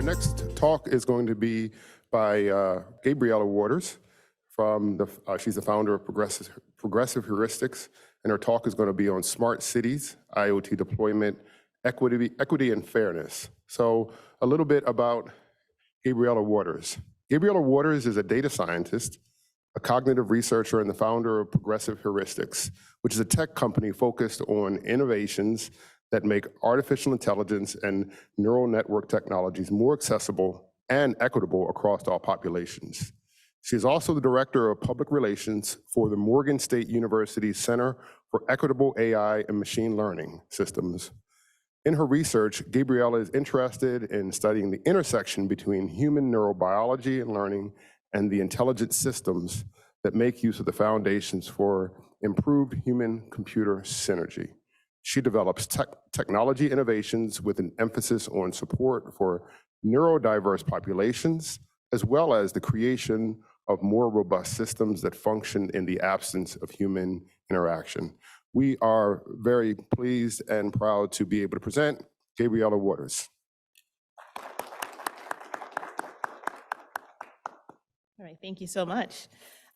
next talk is going to be by Gabriella Waters. She's the founder of Progressive Heuristics, and her talk is going to be on smart cities, IoT deployment, equity and fairness. So a little bit about Gabriella Waters. Gabriella Waters is a data scientist, a cognitive researcher, and the founder of Progressive Heuristics, which is a tech company focused on innovations that make artificial intelligence and neural network technologies more accessible and equitable across all populations. She is also the director of public relations for the Morgan State University Center for Equitable AI and Machine Learning Systems. In her research, Gabriella is interested in studying the intersection between human neurobiology and learning and the intelligent systems that make use of the foundations for improved human-computer synergy. She develops technology innovations with an emphasis on support for neurodiverse populations, as well as the creation of more robust systems that function in the absence of human interaction. We are very pleased and proud to be able to present Gabriella Waters. All right, thank you so much.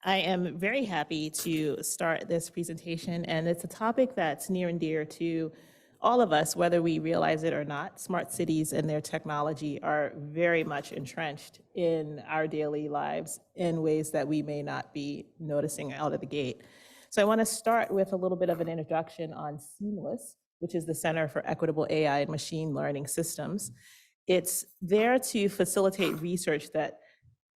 I am very happy to start this presentation, and it's a topic that's near and dear to all of us, whether we realize it or not. Smart cities and their technology are very much entrenched in our daily lives in ways that we may not be noticing out of the gate. So I want to start with a little bit of an introduction on Seamless, which is the Center for Equitable AI and Machine Learning Systems. It's there to facilitate research that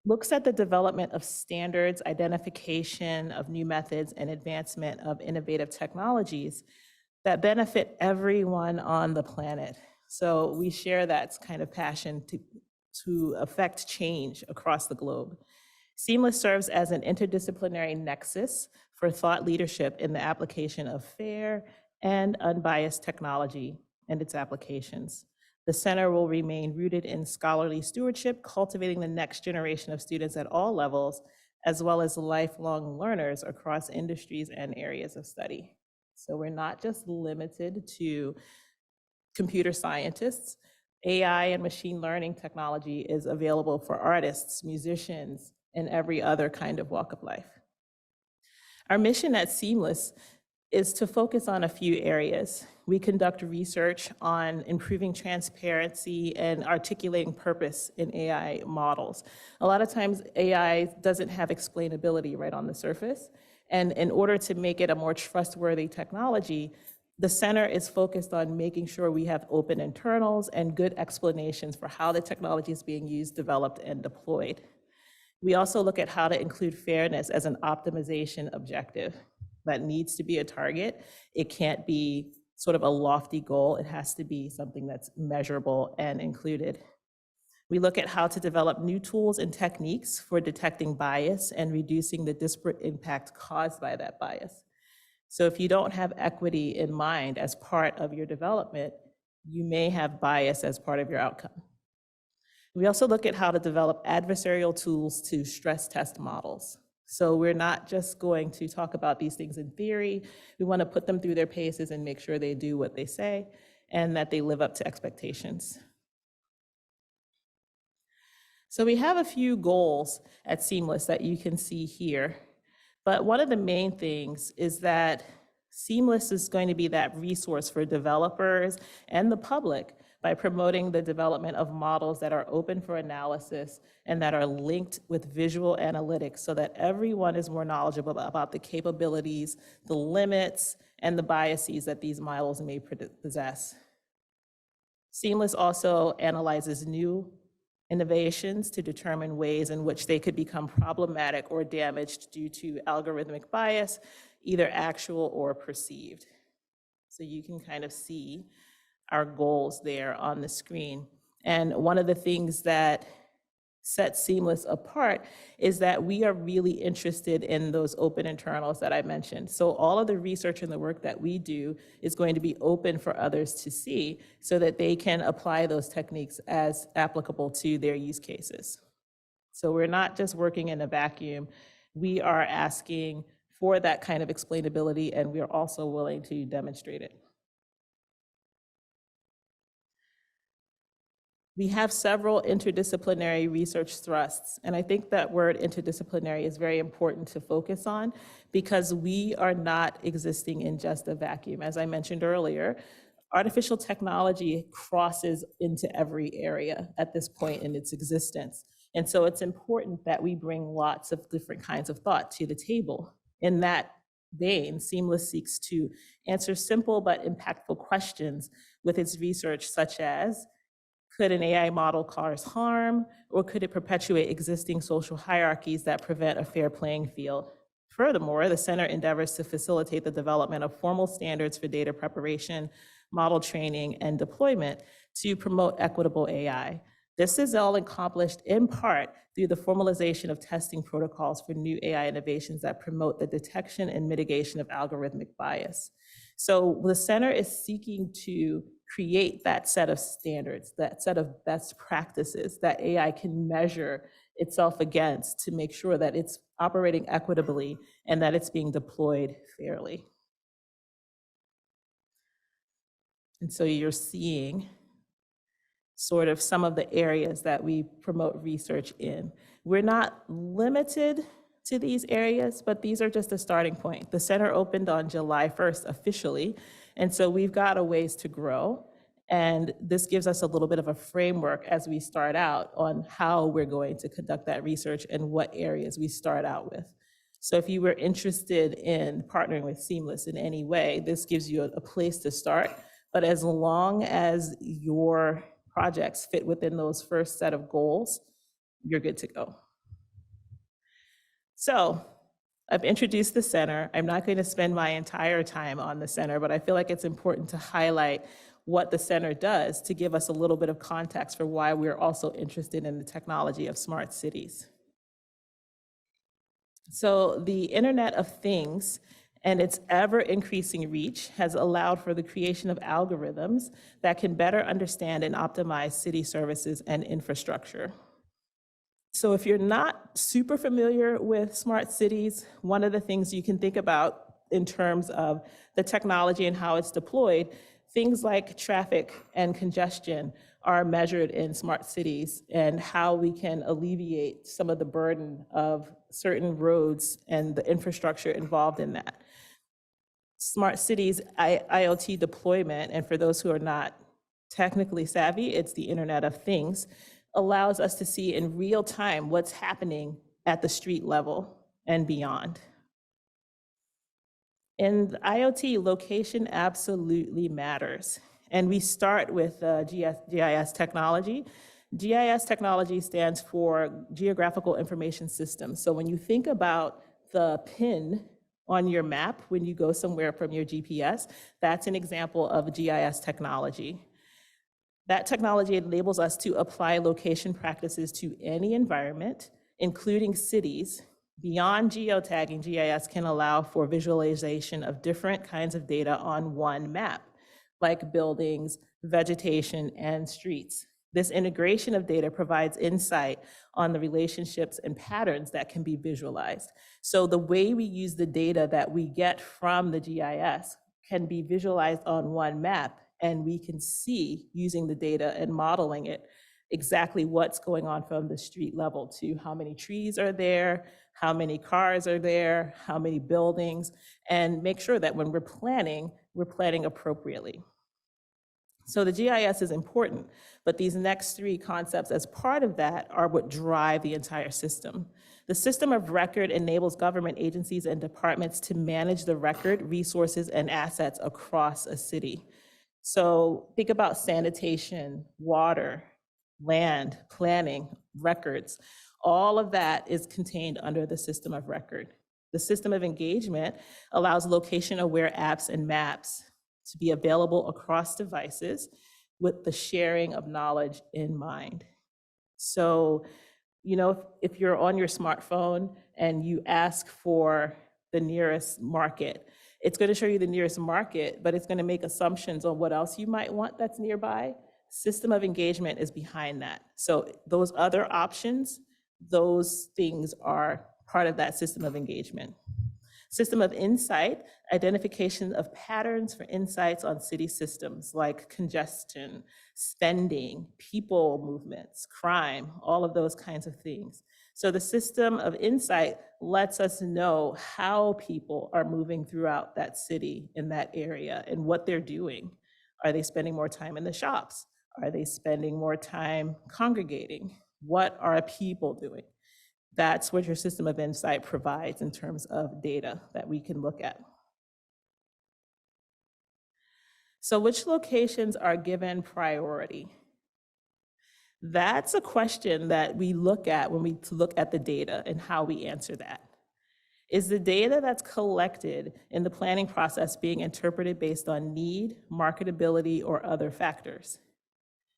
looks at the development of standards, identification of new methods, and advancement of innovative technologies that benefit everyone on the planet. So we share that kind of passion to affect change across the globe. Seamless serves as an interdisciplinary nexus for thought leadership in the application of fair and unbiased technology and its applications. The center will remain rooted in scholarly stewardship, cultivating the next generation of students at all levels, as well as lifelong learners across industries and areas of study. So we're not just limited to computer scientists. AI and machine learning technology is available for artists, musicians, and every other kind of walk of life. Our mission at Seamless is to focus on a few areas. We conduct research on improving transparency and articulating purpose in AI models. A lot of times AI doesn't have explainability right on the surface. And in order to make it a more trustworthy technology, the center is focused on making sure we have open internals and good explanations for how the technology is being used, developed, and deployed. We also look at how to include fairness as an optimization objective. That needs to be a target. It can't be sort of a lofty goal. It has to be something that's measurable and included. We look at how to develop new tools and techniques for detecting bias and reducing the disparate impact caused by that bias. So if you don't have equity in mind as part of your development, you may have bias as part of your outcome. We also look at how to develop adversarial tools to stress test models. So we're not just going to talk about these things in theory. We want to put them through their paces and make sure they do what they say and that they live up to expectations. So we have a few goals at Seamless that you can see here. But one of the main things is that Seamless is going to be that resource for developers and the public by promoting the development of models that are open for analysis and that are linked with visual analytics so that everyone is more knowledgeable about the capabilities, the limits, and the biases that these models may possess. Seamless also analyzes new innovations to determine ways in which they could become problematic or damaged due to algorithmic bias, either actual or perceived. So you can kind of see our goals there on the screen. And one of the things that sets Seamless apart is that we are really interested in those open internals that I mentioned. So all of the research and the work that we do is going to be open for others to see so that they can apply those techniques as applicable to their use cases. So we're not just working in a vacuum. We are asking for that kind of explainability, and we are also willing to demonstrate it. We have several interdisciplinary research thrusts, and I think that word interdisciplinary is very important to focus on because we are not existing in just a vacuum. As I mentioned earlier, artificial technology crosses into every area at this point in its existence. And so it's important that we bring lots of different kinds of thought to the table. In that vein, Seamless seeks to answer simple but impactful questions with its research, such as, could an AI model cause harm, or could it perpetuate existing social hierarchies that prevent a fair playing field? Furthermore, the center endeavors to facilitate the development of formal standards for data preparation, model training, and deployment to promote equitable AI. This is all accomplished in part through the formalization of testing protocols for new AI innovations that promote the detection and mitigation of algorithmic bias. So the center is seeking to create that set of standards, that set of best practices that AI can measure itself against to make sure that it's operating equitably and that it's being deployed fairly. And so you're seeing sort of some of the areas that we promote research in. We're not limited to these areas, but these are just a starting point. The center opened on July 1st officially, and so we've got a ways to grow. And this gives us a little bit of a framework as we start out on how we're going to conduct that research and what areas we start out with. So if you were interested in partnering with Seamless in any way, this gives you a place to start. But as long as your projects fit within those first set of goals, you're good to go. So I've introduced the center. I'm not going to spend my entire time on the center, but I feel like it's important to highlight what the center does to give us a little bit of context for why we're also interested in the technology of smart cities. So the Internet of Things and its ever-increasing reach has allowed for the creation of algorithms that can better understand and optimize city services and infrastructure. So if you're not super familiar with smart cities, one of the things you can think about in terms of the technology and how it's deployed, things like traffic and congestion are measured in smart cities and how we can alleviate some of the burden of certain roads and the infrastructure involved in that. Smart cities IoT deployment, and for those who are not technically savvy, it's the Internet of Things, allows us to see in real time what's happening at the street level and beyond. In IoT, location absolutely matters. And we start with GIS technology. GIS technology stands for Geographical Information System. So when you think about the pin on your map, when you go somewhere from your GPS, that's an example of GIS technology. That technology enables us to apply location practices to any environment, including cities. Beyond geotagging, GIS can allow for visualization of different kinds of data on one map, like buildings, vegetation, and streets. This integration of data provides insight on the relationships and patterns that can be visualized. So the way we use the data that we get from the GIS can be visualized on one map, and we can see, using the data and modeling it, exactly what's going on from the street level to how many trees are there, how many cars are there, how many buildings, and make sure that when we're planning appropriately. So the GIS is important, but these next three concepts as part of that are what drive the entire system. The system of record enables government agencies and departments to manage the record, resources, and assets across a city. So think about sanitation, water, land, planning, records. All of that is contained under the system of record. The system of engagement allows location-aware apps and maps to be available across devices with the sharing of knowledge in mind. So, you know, if you're on your smartphone and you ask for the nearest market, it's going to show you the nearest market, but it's going to make assumptions on what else you might want that's nearby. System of engagement is behind that. So those other options, those things are part of that system of engagement. System of insight, identification of patterns for insights on city systems like congestion, spending, people movements, crime, all of those kinds of things. So the system of insight lets us know how people are moving throughout that city in that area and what they're doing. Are they spending more time in the shops? Are they spending more time congregating? What are people doing? That's what your system of insight provides in terms of data that we can look at. So which locations are given priority? That's a question that we look at when we look at the data and how we answer that. Is the data that's collected in the planning process being interpreted based on need, marketability, or other factors?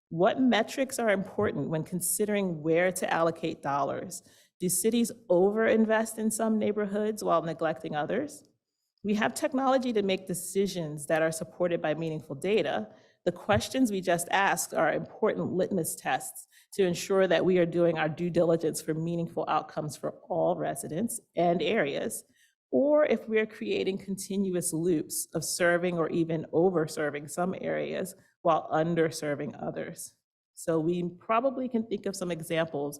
What metrics are important when considering where to allocate dollars? Do cities overinvest in some neighborhoods while neglecting others? We have technology to make decisions that are supported by meaningful data. The questions we just asked are important litmus tests to ensure that we are doing our due diligence for meaningful outcomes for all residents and areas, or if we're creating continuous loops of serving or even over-serving some areas while underserving others. So we probably can think of some examples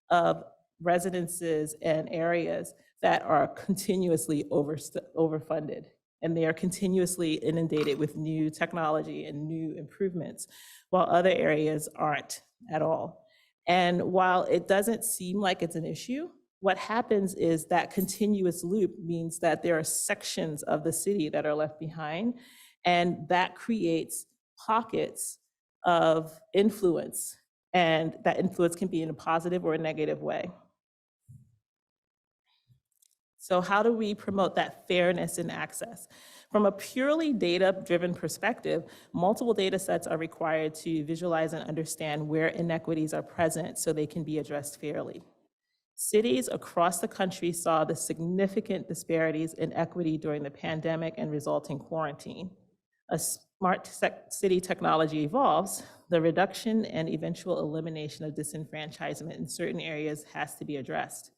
of residences and areas that are continuously overfunded, and they are continuously inundated with new technology and new improvements, while other areas aren't at all. And while it doesn't seem like it's an issue, what happens is that continuous loop means that there are sections of the city that are left behind, and that creates pockets of influence, and that influence can be in a positive or a negative way. So how do we promote that fairness in access? From a purely data-driven perspective, multiple data sets are required to visualize and understand where inequities are present so they can be addressed fairly. Cities across the country saw the significant disparities in equity during the pandemic and resulting quarantine. As smart city technology evolves, the reduction and eventual elimination of disenfranchisement in certain areas has to be addressed.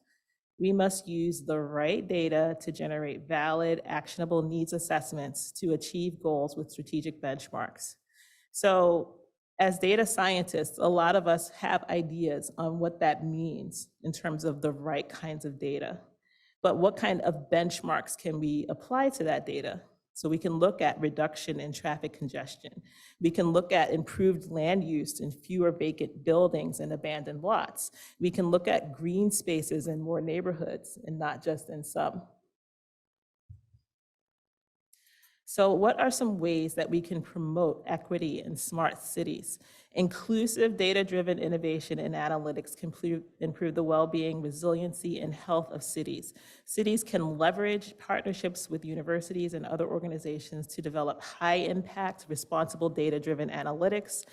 We must use the right data to generate valid, actionable needs assessments to achieve goals with strategic benchmarks. So as data scientists, a lot of us have ideas on what that means in terms of the right kinds of data. But what kind of benchmarks can we apply to that data? So we can look at reduction in traffic congestion. We can look at improved land use and fewer vacant buildings and abandoned lots. We can look at green spaces in more neighborhoods and not just in some. So what are some ways that we can promote equity in smart cities? Inclusive data-driven innovation and analytics can improve the well-being, resiliency, and health of cities. Cities can leverage partnerships with universities and other organizations to develop high-impact, responsible data-driven analytics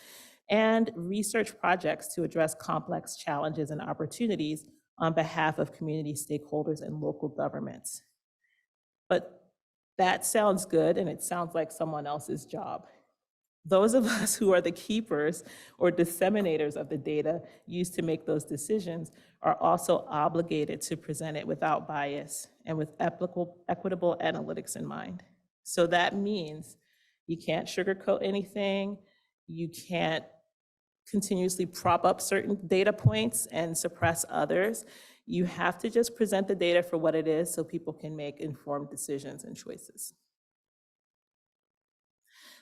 and research projects to address complex challenges and opportunities on behalf of community stakeholders and local governments. But that sounds good, and it sounds like someone else's job. Those of us who are the keepers or disseminators of the data used to make those decisions are also obligated to present it without bias and with equitable analytics in mind. So that means you can't sugarcoat anything, you can't continuously prop up certain data points and suppress others. You have to just present the data for what it is so people can make informed decisions and choices.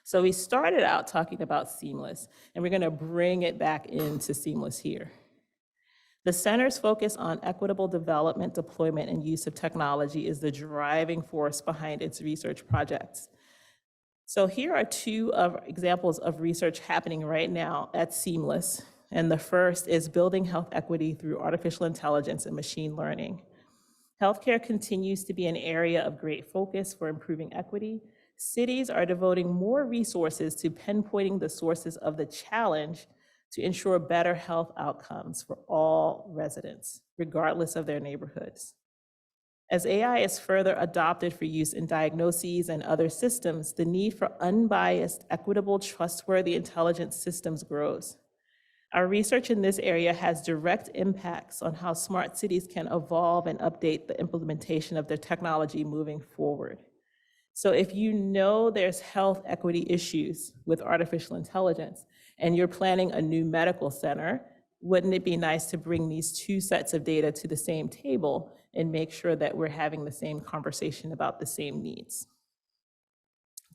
So we started out talking about seamless, and we're going to bring it back into seamless here. The center's focus on equitable development, deployment, and use of technology is the driving force behind its research projects. So here are two examples of research happening right now at Seamless. And the first is building health equity through artificial intelligence and machine learning. Healthcare continues to be an area of great focus for improving equity. Cities are devoting more resources to pinpointing the sources of the challenge to ensure better health outcomes for all residents, regardless of their neighborhoods. As AI is further adopted for use in diagnoses and other systems, the need for unbiased, equitable, trustworthy intelligence systems grows. Our research in this area has direct impacts on how smart cities can evolve and update the implementation of their technology moving forward. So if you know there's health equity issues with artificial intelligence and you're planning a new medical center, wouldn't it be nice to bring these two sets of data to the same table and make sure that we're having the same conversation about the same needs?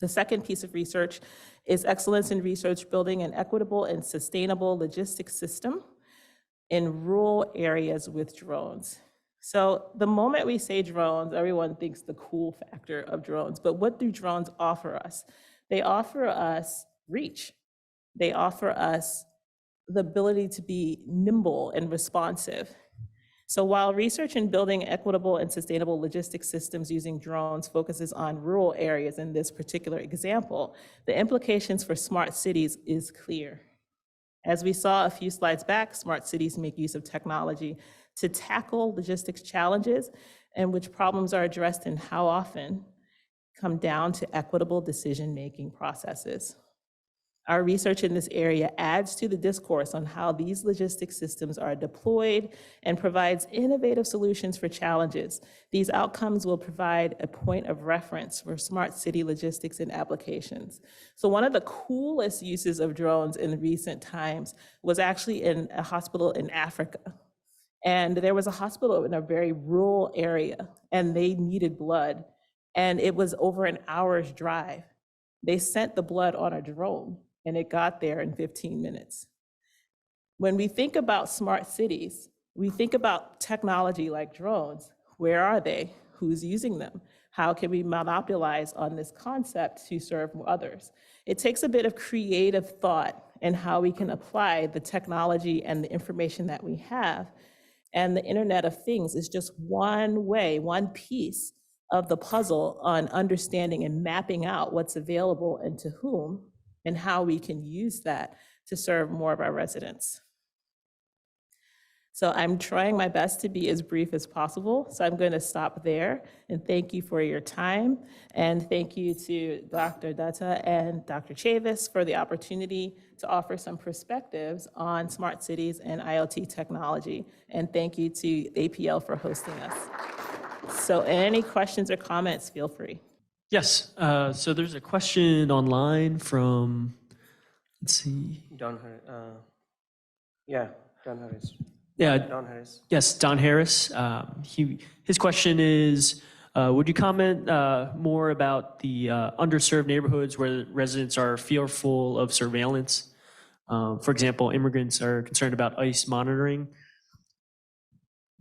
The second piece of research is excellence in research building an equitable and sustainable logistics system in rural areas with drones. So the moment we say drones, everyone thinks the cool factor of drones, but what do drones offer us? They offer us reach. They offer us the ability to be nimble and responsive. So while research in building equitable and sustainable logistics systems using drones focuses on rural areas in this particular example, the implications for smart cities is clear. As we saw a few slides back, smart cities make use of technology to tackle logistics challenges and which problems are addressed and how often come down to equitable decision-making processes. Our research in this area adds to the discourse on how these logistics systems are deployed and provides innovative solutions for challenges. These outcomes will provide a point of reference for smart city logistics and applications. So one of the coolest uses of drones in recent times was actually in a hospital in Africa. And there was a hospital in a very rural area and they needed blood. And it was over an hour's drive. They sent the blood on a drone and it got there in 15 minutes. When we think about smart cities, we think about technology like drones. Where are they? Who's using them? How can we monopolize on this concept to serve others? It takes a bit of creative thought in how we can apply the technology and the information that we have. And the Internet of Things is just one way, one piece of the puzzle on understanding and mapping out what's available and to whom, and how we can use that to serve more of our residents. So I'm trying my best to be as brief as possible. So I'm going to stop there and thank you for your time. And thank you to Dr. Dutta and Dr. Chavis for the opportunity to offer some perspectives on smart cities and IoT technology. And thank you to APL for hosting us. So any questions or comments, feel free. Yes, so there's a question online from, let's see. Don Harris. Don Harris. Yeah, Don Harris. yes, Don Harris. His question is, would you comment more about the underserved neighborhoods where residents are fearful of surveillance? For example, immigrants are concerned about ICE monitoring.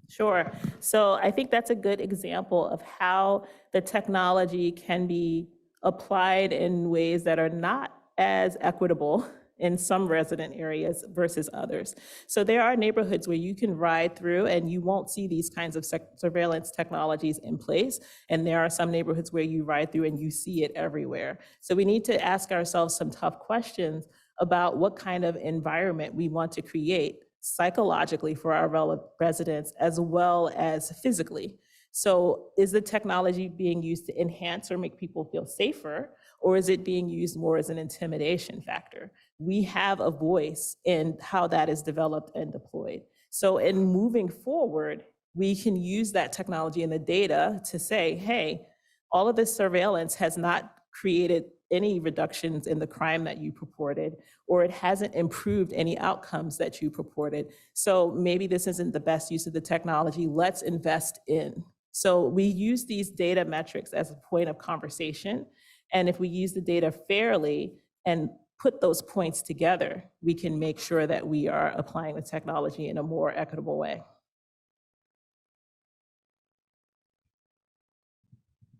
Sure. So I think that's a good example of how the technology can be applied in ways that are not as equitable in some resident areas versus others. So there are neighborhoods where you can ride through and you won't see these kinds of surveillance technologies in place. And there are some neighborhoods where you ride through and you see it everywhere. So we need to ask ourselves some tough questions about what kind of environment we want to create psychologically for our residents as well as physically. So is the technology being used to enhance or make people feel safer, or is it being used more as an intimidation factor? We have a voice in how that is developed and deployed. So in moving forward, we can use that technology and the data to say, hey, all of this surveillance has not created any reductions in the crime that you purported, or it hasn't improved any outcomes that you purported. So maybe this isn't the best use of the technology. Let's invest in. So we use these data metrics as a point of conversation. And if we use the data fairly and put those points together, we can make sure that we are applying the technology in a more equitable way.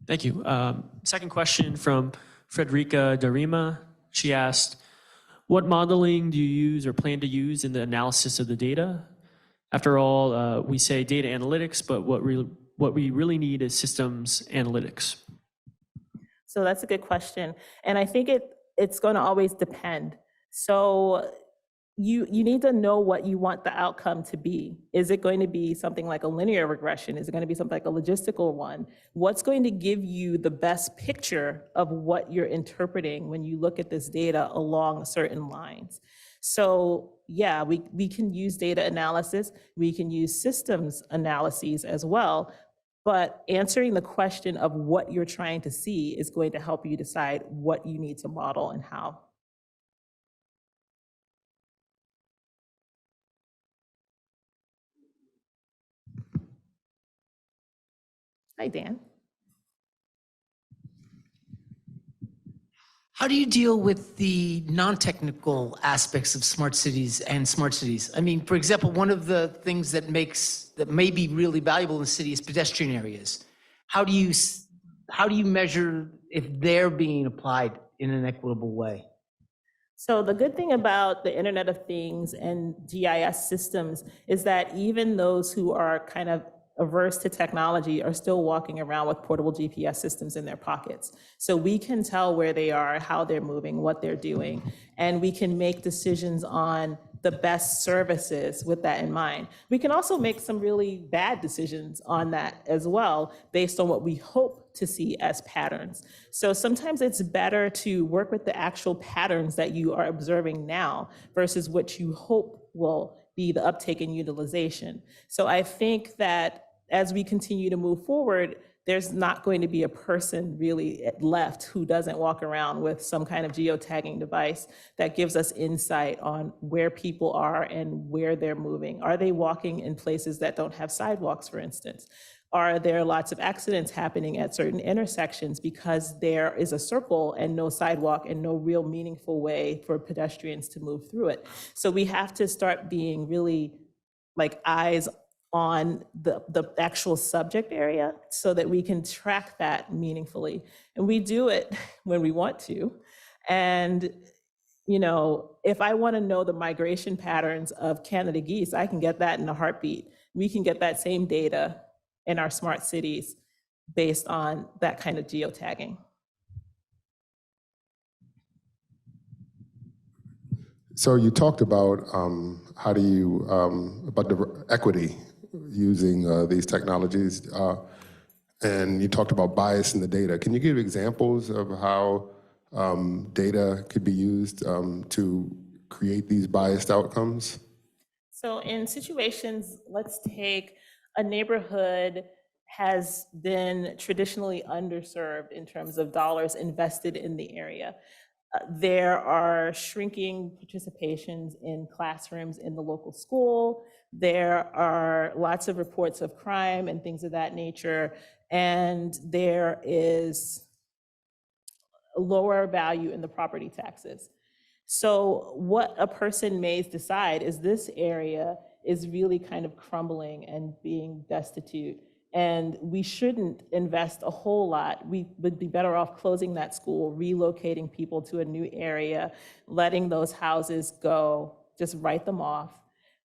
Thank you. Second question from Frederica Darima. She asked, what modeling do you use or plan to use in the analysis of the data? After all, we say data analytics, but what we really need is systems analytics. So that's a good question. And I think it's going to always depend. So you need to know what you want the outcome to be. Is it going to be something like a linear regression? Is it going to be something like a logistical one? What's going to give you the best picture of what you're interpreting when you look at this data along certain lines? So yeah, we can use data analysis, we can use systems analyses as well, but answering the question of what you're trying to see is going to help you decide what you need to model and how. Hi, Dan. How do you deal with the non-technical aspects of smart cities and smart cities? I mean, for example, one of the things that may be really valuable in the city is pedestrian areas. How do you measure if they're being applied in an equitable way? So the good thing about the Internet of Things and GIS systems is that even those who are kind of averse to technology are still walking around with portable GPS systems in their pockets. So we can tell where they are, how they're moving, what they're doing, and we can make decisions on the best services with that in mind. We can also make some really bad decisions on that as well, based on what we hope to see as patterns. So sometimes it's better to work with the actual patterns that you are observing now versus what you hope will be the uptake in utilization. So I think that as we continue to move forward, there's not going to be a person really left who doesn't walk around with some kind of geotagging device that gives us insight on where people are and where they're moving. Are they walking in places that don't have sidewalks, for instance? Are there lots of accidents happening at certain intersections because there is a circle and no sidewalk and no real meaningful way for pedestrians to move through it? So we have to start being really like eyes on the actual subject area so that we can track that meaningfully. And we do it when we want to. And you know, if I want to know the migration patterns of Canada geese, I can get that in a heartbeat. We can get that same data in our smart cities based on that kind of geotagging. So you talked about how do you, about the equity using these technologies, and you talked about bias in the data. Can you give examples of how data could be used to create these biased outcomes? So in situations, let's take a neighborhood has been traditionally underserved in terms of dollars invested in the area. There are shrinking participations in classrooms in the local school. There are lots of reports of crime and things of that nature. And there is a lower value in the property taxes. So what a person may decide is this area is really kind of crumbling and being destitute. And we shouldn't invest a whole lot. We would be better off closing that school, relocating people to a new area, letting those houses go, just write them off.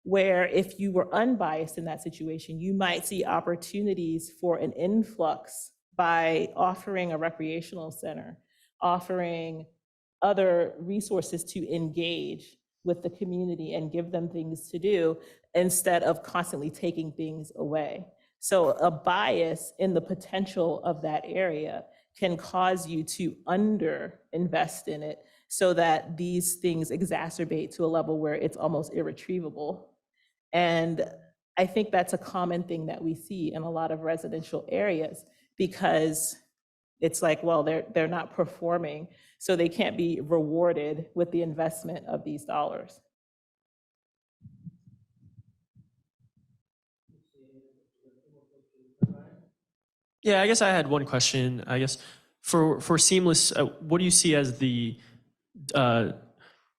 Where if you were unbiased in that situation, you might see opportunities for an influx by offering a recreational center, offering other resources to engage with the community and give them things to do instead of constantly taking things away. So a bias in the potential of that area can cause you to under-invest in it so that these things exacerbate to a level where it's almost irretrievable. And I think that's a common thing that we see in a lot of residential areas because it's like, well, they're not performing, so they can't be rewarded with the investment of these dollars. Yeah, I guess I had one question. I guess for Seamless, what do you see as the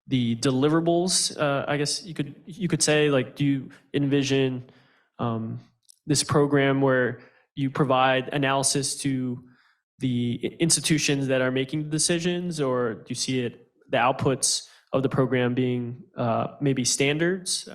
deliverables? I guess you could say, like, do you envision this program where you provide analysis to the institutions that are making the decisions, or do you see it the outputs of the program being maybe standards?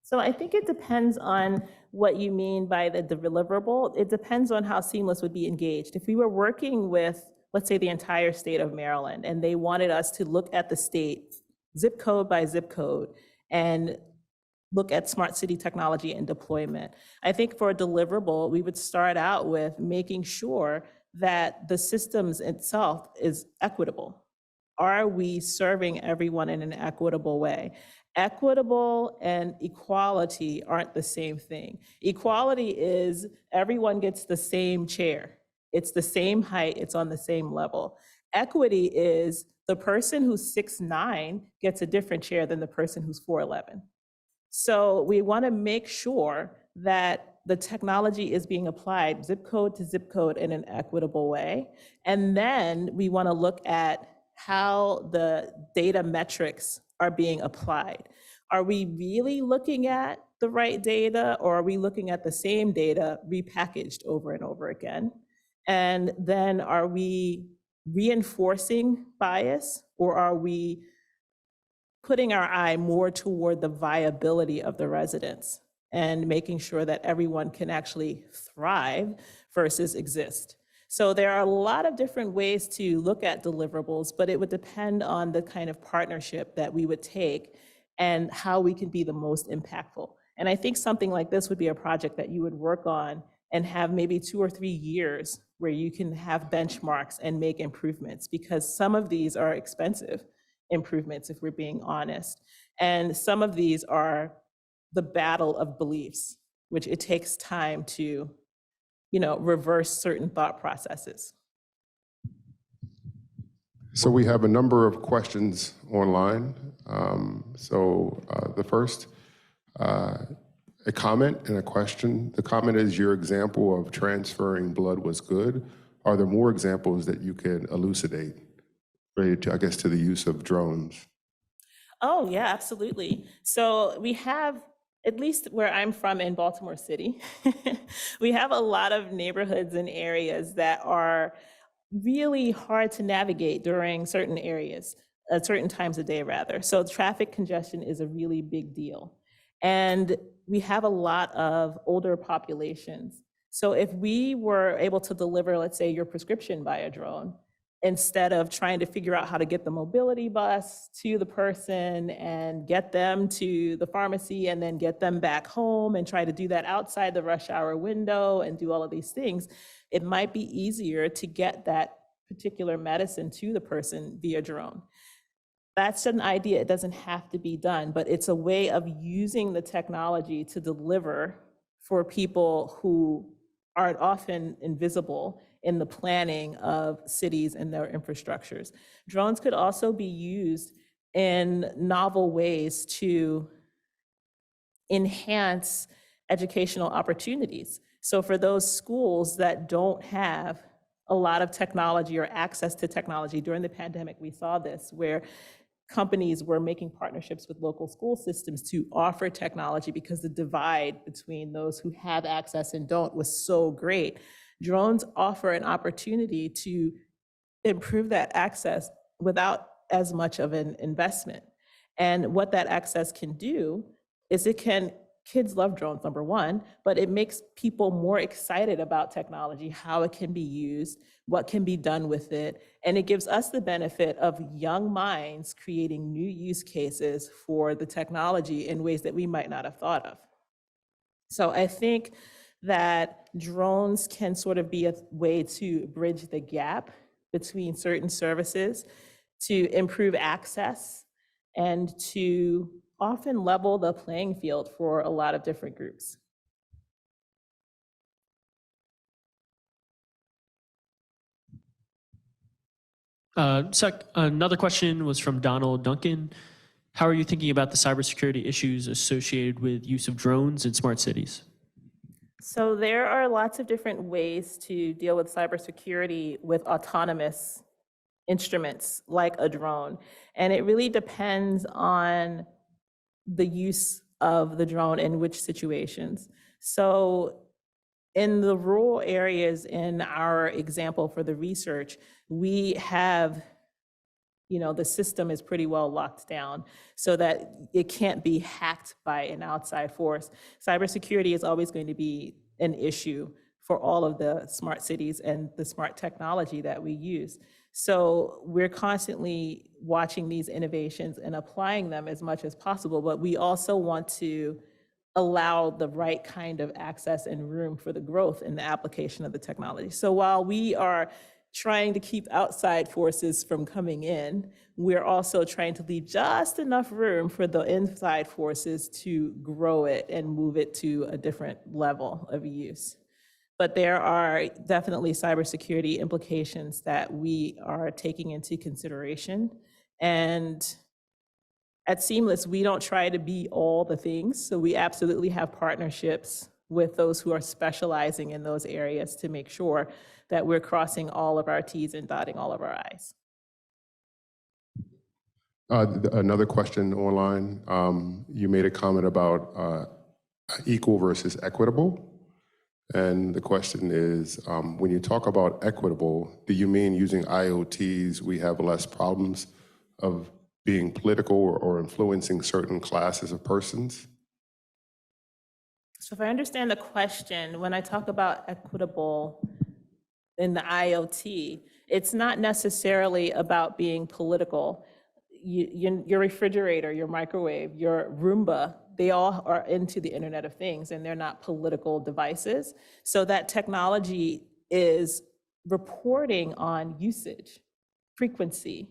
So I think it depends on what you mean by the deliverable. It depends on how Seamless would be engaged. If we were working with, let's say, the entire state of Maryland, and they wanted us to look at the state zip code by zip code and look at smart city technology and deployment, I think for a deliverable, we would start out with making sure that the systems itself is equitable. are we serving everyone in an equitable way? Equitable and equality aren't the same thing. Equality is everyone gets the same chair. It's the same height, it's on the same level. Equity is the person who's 6'9" gets a different chair than the person who's 4'11". So we want to make sure that the technology is being applied zip code to zip code in an equitable way. And then we want to look at how the data metrics are being applied. Are we really looking at the right data, or are we looking at the same data repackaged over and over again? And then are we reinforcing bias, or are we putting our eye more toward the viability of the residents and making sure that everyone can actually thrive versus exist? So there are a lot of different ways to look at deliverables, but it would depend on the kind of partnership that we would take and how we can be the most impactful. And I think something like this would be a project that you would work on and have maybe 2 or 3 years where you can have benchmarks and make improvements, because some of these are expensive improvements, if we're being honest. And some of these are the battle of beliefs, which it takes time to, reverse certain thought processes. So we have a number of questions online. The first, a comment and a question. The comment is, your example of transferring blood was good. Are there more examples that you can elucidate related to, I guess, to the use of drones? Oh, yeah, absolutely. So we have, at least where I'm from in Baltimore City, we have a lot of neighborhoods and areas that are really hard to navigate during certain areas, at certain times of day rather. So traffic congestion is a really big deal. And we have a lot of older populations. So if we were able to deliver, let's say, your prescription by a drone, instead of trying to figure out how to get the mobility bus to the person and get them to the pharmacy and then get them back home and try to do that outside the rush hour window and do all of these things, it might be easier to get that particular medicine to the person via drone. That's an idea. It doesn't have to be done, but it's a way of using the technology to deliver for people who are often invisible in the planning of cities and their infrastructures. Drones could also be used in novel ways to enhance educational opportunities. So for those schools that don't have a lot of technology or access to technology, during the pandemic, we saw this, where companies were making partnerships with local school systems to offer technology because the divide between those who have access and don't was so great. Drones offer an opportunity to improve that access without as much of an investment. And what that access can do is kids love drones, number one, but it makes people more excited about technology, how it can be used, what can be done with it. And it gives us the benefit of young minds creating new use cases for the technology in ways that we might not have thought of. So I think that drones can sort of be a way to bridge the gap between certain services, to improve access, and to often level the playing field for a lot of different groups. Another question was from Donald Duncan. How are you thinking about the cybersecurity issues associated with use of drones in smart cities? So there are lots of different ways to deal with cybersecurity with autonomous instruments like a drone. And it really depends on the use of the drone in which situations. So in the rural areas in our example for the research, we have, the system is pretty well locked down so that it can't be hacked by an outside force. Cybersecurity is always going to be an issue for all of the smart cities and the smart technology that we use. So we're constantly watching these innovations and applying them as much as possible, but we also want to allow the right kind of access and room for the growth in the application of the technology. So while we are trying to keep outside forces from coming in, we're also trying to leave just enough room for the inside forces to grow it and move it to a different level of use. But there are definitely cybersecurity implications that we are taking into consideration. And at Seamless, we don't try to be all the things. So we absolutely have partnerships with those who are specializing in those areas to make sure that we're crossing all of our T's and dotting all of our I's. Another question online. You made a comment about equal versus equitable. And the question is, when you talk about equitable, do you mean using IoTs, we have less problems of being political or influencing certain classes of persons? So if I understand the question, when I talk about equitable in the IoT, it's not necessarily about being political. Your refrigerator, your microwave, your Roomba, they all are into the Internet of Things, and they're not political devices. So that technology is reporting on usage, frequency,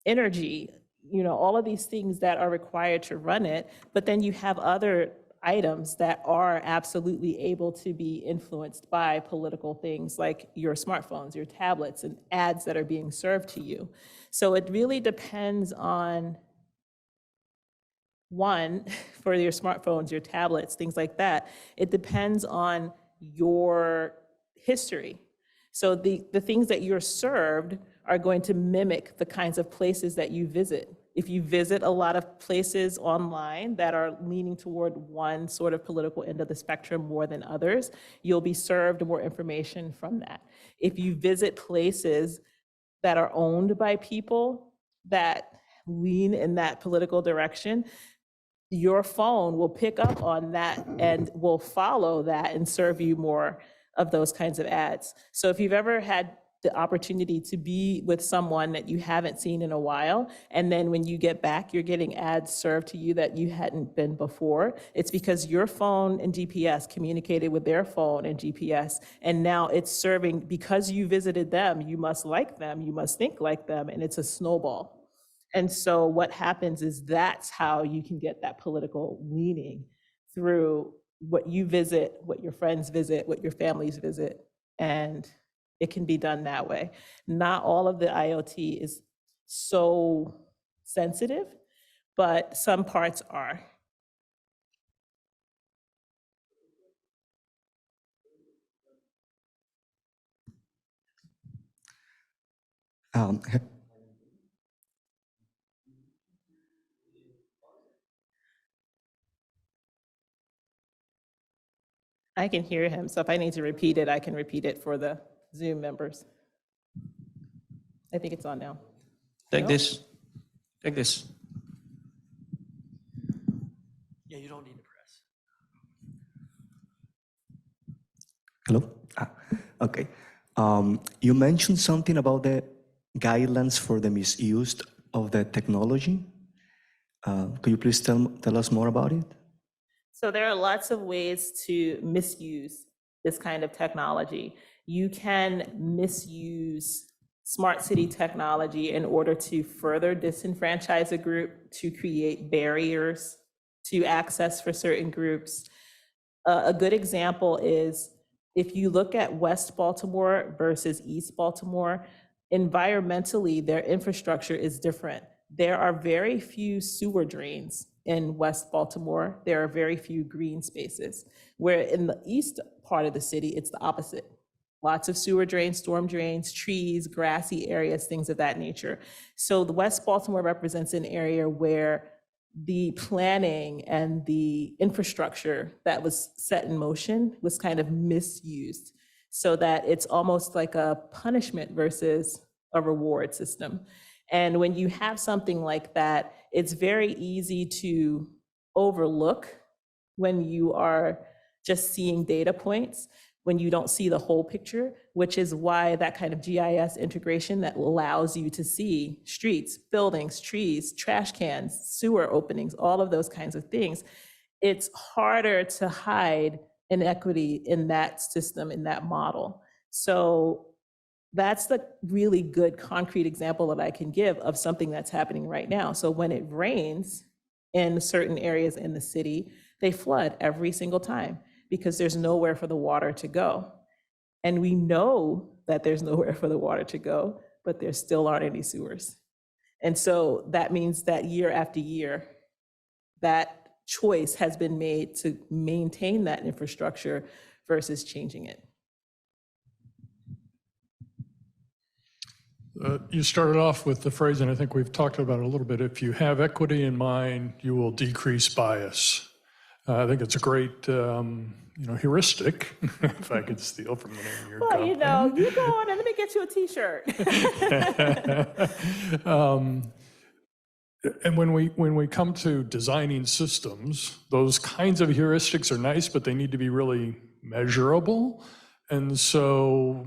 energy, all of these things that are required to run it. But then you have other items that are absolutely able to be influenced by political things like your smartphones, your tablets, and ads that are being served to you. So it really depends on, one, for your smartphones, your tablets, things like that, it depends on your history. So the things that you're served are going to mimic the kinds of places that you visit. If you visit a lot of places online that are leaning toward one sort of political end of the spectrum more than others, you'll be served more information from that. If you visit places that are owned by people that lean in that political direction, your phone will pick up on that and will follow that and serve you more of those kinds of ads. So if you've ever had the opportunity to be with someone that you haven't seen in a while, and then when you get back, you're getting ads served to you that you hadn't been before, it's because your phone and GPS communicated with their phone and GPS, and now it's serving, because you visited them, you must like them, you must think like them, and it's a snowball. And so what happens is that's how you can get that political leaning, through what you visit, what your friends visit, what your families visit, and it can be done that way. Not all of the IoT is so sensitive, but some parts are. He- I can hear him, so if I need to repeat it, I can repeat it for the Zoom members. I think it's on now. Take No? this. Take this. Yeah, you don't need to press. Hello? Okay. You mentioned something about the guidelines for the misuse of the technology. Could you please tell us more about it? So there are lots of ways to misuse this kind of technology. You can misuse smart city technology in order to further disenfranchise a group, to create barriers to access for certain groups. A good example is, if you look at West Baltimore versus East Baltimore, environmentally, their infrastructure is different. There are very few sewer drains in West Baltimore. There are very few green spaces, where in the east part of the city, it's the opposite. Lots of sewer drains, storm drains, trees, grassy areas, things of that nature. So the West Baltimore represents an area where the planning and the infrastructure that was set in motion was kind of misused, so that it's almost like a punishment versus a reward system. And when you have something like that, it's very easy to overlook when you are just seeing data points, when you don't see the whole picture, which is why that kind of GIS integration that allows you to see streets, buildings, trees, trash cans, sewer openings, all of those kinds of things, it's harder to hide inequity in that system, in that model. So That's the really good concrete example that I can give of something that's happening right now. So when it rains in certain areas in the city, they flood every single time because there's nowhere for the water to go. And we know that there's nowhere for the water to go, but there still aren't any sewers. And so that means that year after year, that choice has been made to maintain that infrastructure versus changing it. You started off with the phrase, and I think we've talked about it a little bit, if you have equity in mind, you will decrease bias. I think it's a great, heuristic, if I could steal from the name of your Well, company. you go on and let me get you a t-shirt. And when we come to designing systems, those kinds of heuristics are nice, but they need to be really measurable. And so,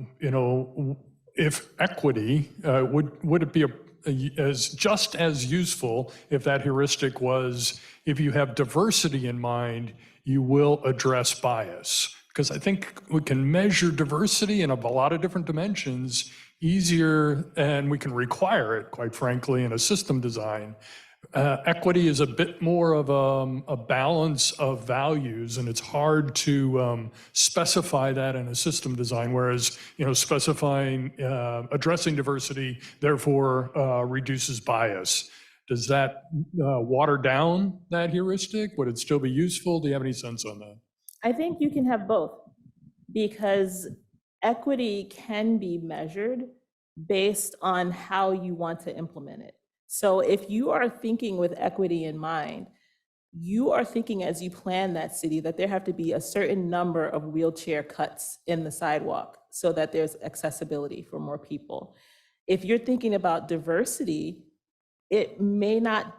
if equity, would it be just as useful if that heuristic was, if you have diversity in mind, you will address bias? Because I think we can measure diversity in a lot of different dimensions easier, and we can require it, quite frankly, in a system design. Equity is a bit more of a balance of values, and it's hard to specify that in a system design, whereas, specifying, addressing diversity, therefore reduces bias. Does that water down that heuristic? Would it still be useful? Do you have any sense on that? I think you can have both, because equity can be measured based on how you want to implement it. So if you are thinking with equity in mind, you are thinking as you plan that city that there have to be a certain number of wheelchair cuts in the sidewalk so that there's accessibility for more people. If you're thinking about diversity, it may not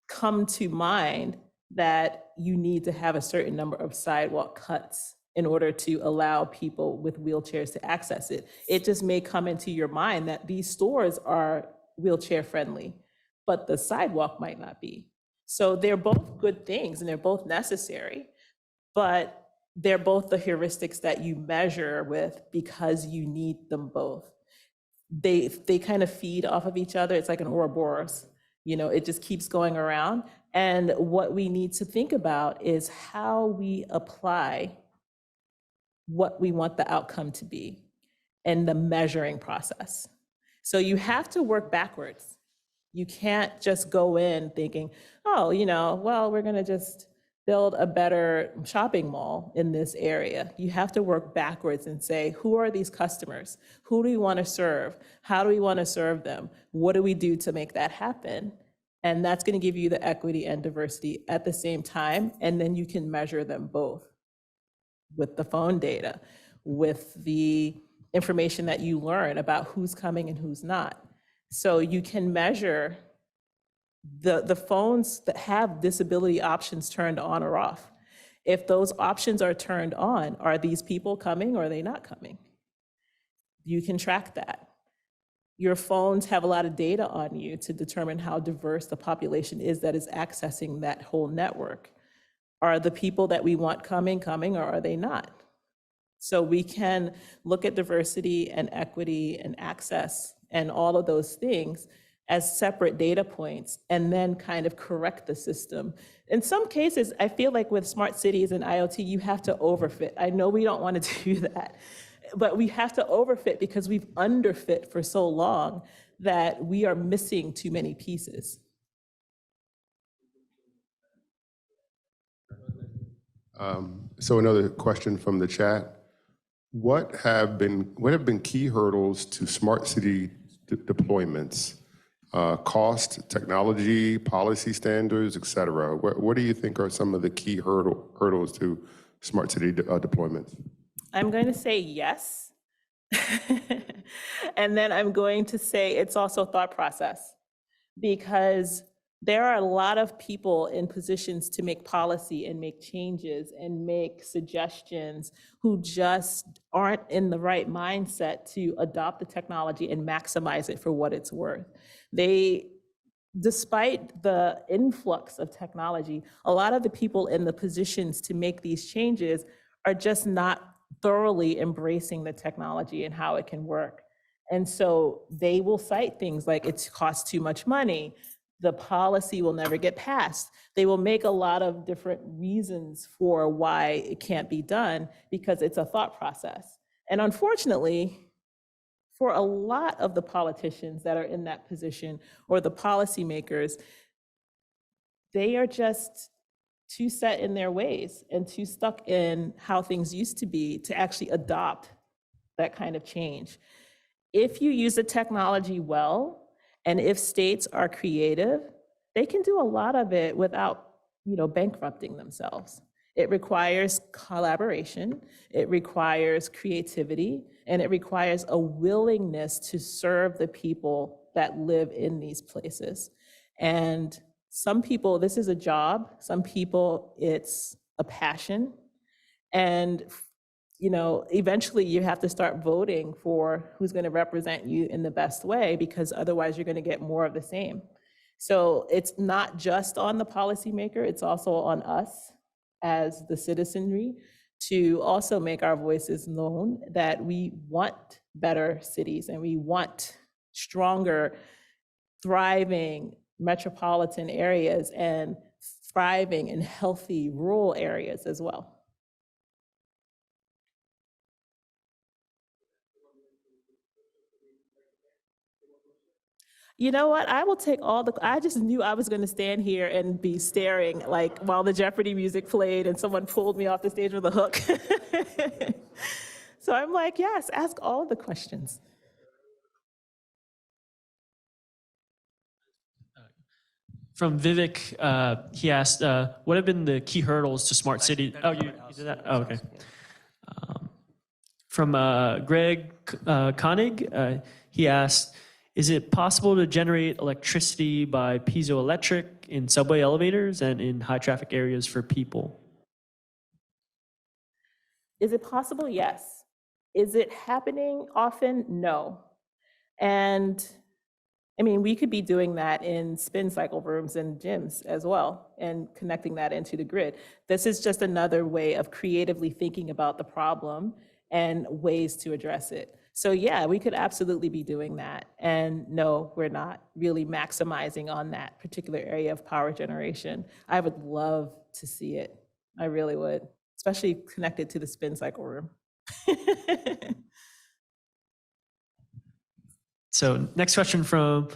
come to mind that you need to have a certain number of sidewalk cuts in order to allow people with wheelchairs to access it. It just may come into your mind that these stores are wheelchair friendly, but the sidewalk might not be. So they're both good things and they're both necessary, but they're both the heuristics that you measure with because you need them both. They kind of feed off of each other. It's like an Ouroboros, it just keeps going around. And what we need to think about is how we apply what we want the outcome to be and the measuring process. So you have to work backwards. You can't just go in thinking, we're going to just build a better shopping mall in this area. You have to work backwards and say, who are these customers? Who do we want to serve? How do we want to serve them? What do we do to make that happen? And that's going to give you the equity and diversity at the same time. And then you can measure them both with the phone data, with the information that you learn about who's coming and who's not. So you can measure the phones that have disability options turned on or off. If those options are turned on, are these people coming or are they not coming? You can track that. Your phones have a lot of data on you to determine how diverse the population is that is accessing that whole network. Are the people that we want coming, or are they not? So we can look at diversity and equity and access and all of those things as separate data points and then kind of correct the system. In some cases, I feel like with smart cities and IoT, you have to overfit. I know we don't want to do that, but we have to overfit because we've underfit for so long that we are missing too many pieces. So another question from the chat. What have been key hurdles to smart city deployments? Cost, technology, policy standards, et cetera. What do you think are some of the key hurdles to smart city deployments? I'm going to say yes. And then I'm going to say it's also thought process, because there are a lot of people in positions to make policy and make changes and make suggestions who just aren't in the right mindset to adopt the technology and maximize it for what it's worth. Despite the influx of technology, a lot of the people in the positions to make these changes are just not thoroughly embracing the technology and how it can work. And so they will cite things like it costs too much money, the policy will never get passed. They will make a lot of different reasons for why it can't be done because it's a thought process. And unfortunately, for a lot of the politicians that are in that position or the policymakers, they are just too set in their ways and too stuck in how things used to be to actually adopt that kind of change. If you use the technology well, and if states are creative, they can do a lot of it without, bankrupting themselves. It requires collaboration, it requires creativity, and it requires a willingness to serve the people that live in these places. And some people, this is a job. Some people, it's a passion. And eventually you have to start voting for who's going to represent you in the best way, because otherwise you're going to get more of the same. So it's not just on the policymaker, it's also on us as the citizenry to also make our voices known that we want better cities and we want stronger, thriving metropolitan areas and thriving and healthy rural areas as well. You know what? I will take I just knew I was going to stand here and be staring like while the Jeopardy music played and someone pulled me off the stage with a hook. So I'm like, yes, ask all of the questions. From Vivek, he asked, what have been the key hurdles to smart city? Oh, you did that? Oh, okay. From Greg Koenig, he asked, is it possible to generate electricity by piezoelectric in subway elevators and in high traffic areas for people? Is it possible? Yes. Is it happening often? No. And we could be doing that in spin cycle rooms and gyms as well and connecting that into the grid. This is just another way of creatively thinking about the problem and ways to address it. So yeah, we could absolutely be doing that. And no, we're not really maximizing on that particular area of power generation. I would love to see it. I really would, especially connected to the spin cycle room. So next question from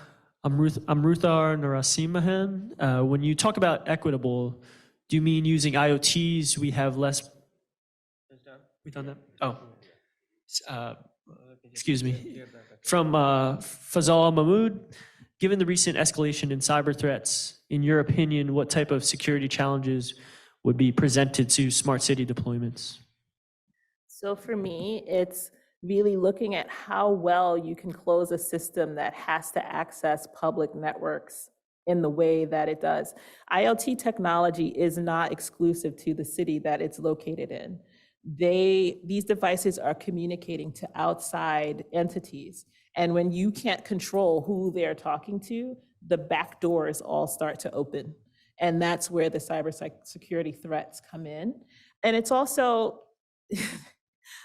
Amruthar Narasimhan. When you talk about equitable, do you mean using IoTs we have less? We done that? Oh. Excuse me. From Fazal Mahmood, given the recent escalation in cyber threats, in your opinion, what type of security challenges would be presented to smart city deployments? So for me, it's really looking at how well you can close a system that has to access public networks in the way that it does. IoT technology is not exclusive to the city that it's located in. These devices are communicating to outside entities. And when you can't control who they're talking to, the back doors all start to open. And that's where the cybersecurity threats come in. And it's also,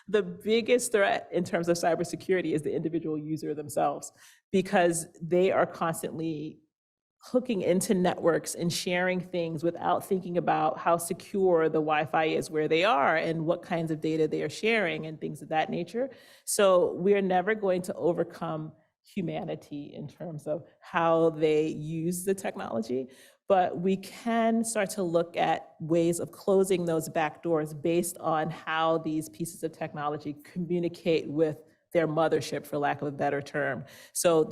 the biggest threat in terms of cybersecurity is the individual user themselves, because they are constantly hooking into networks and sharing things without thinking about how secure the Wi-Fi is where they are and what kinds of data they are sharing and things of that nature. So we're never going to overcome humanity in terms of how they use the technology, but we can start to look at ways of closing those back doors based on how these pieces of technology communicate with their mothership, for lack of a better term. So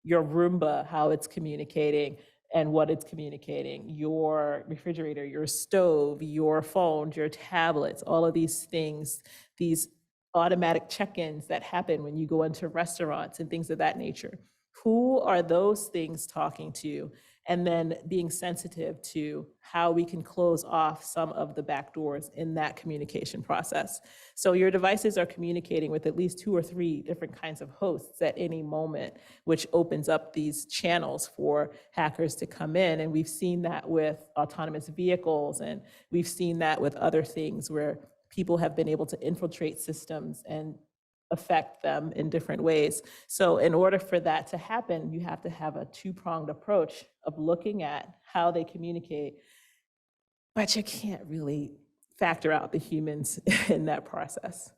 your Roomba, how it's communicating and what it's communicating, your refrigerator, your stove, your phone, your tablets, all of these things, these automatic check-ins that happen when you go into restaurants and things of that nature. Who are those things talking to? And then being sensitive to how we can close off some of the back doors in that communication process. So your devices are communicating with at least 2 or 3 different kinds of hosts at any moment, which opens up these channels for hackers to come in. And we've seen that with autonomous vehicles, and we've seen that with other things where people have been able to infiltrate systems and affect them in different ways. So in order for that to happen, you have to have a two-pronged approach of looking at how they communicate, but you can't really factor out the humans in that process.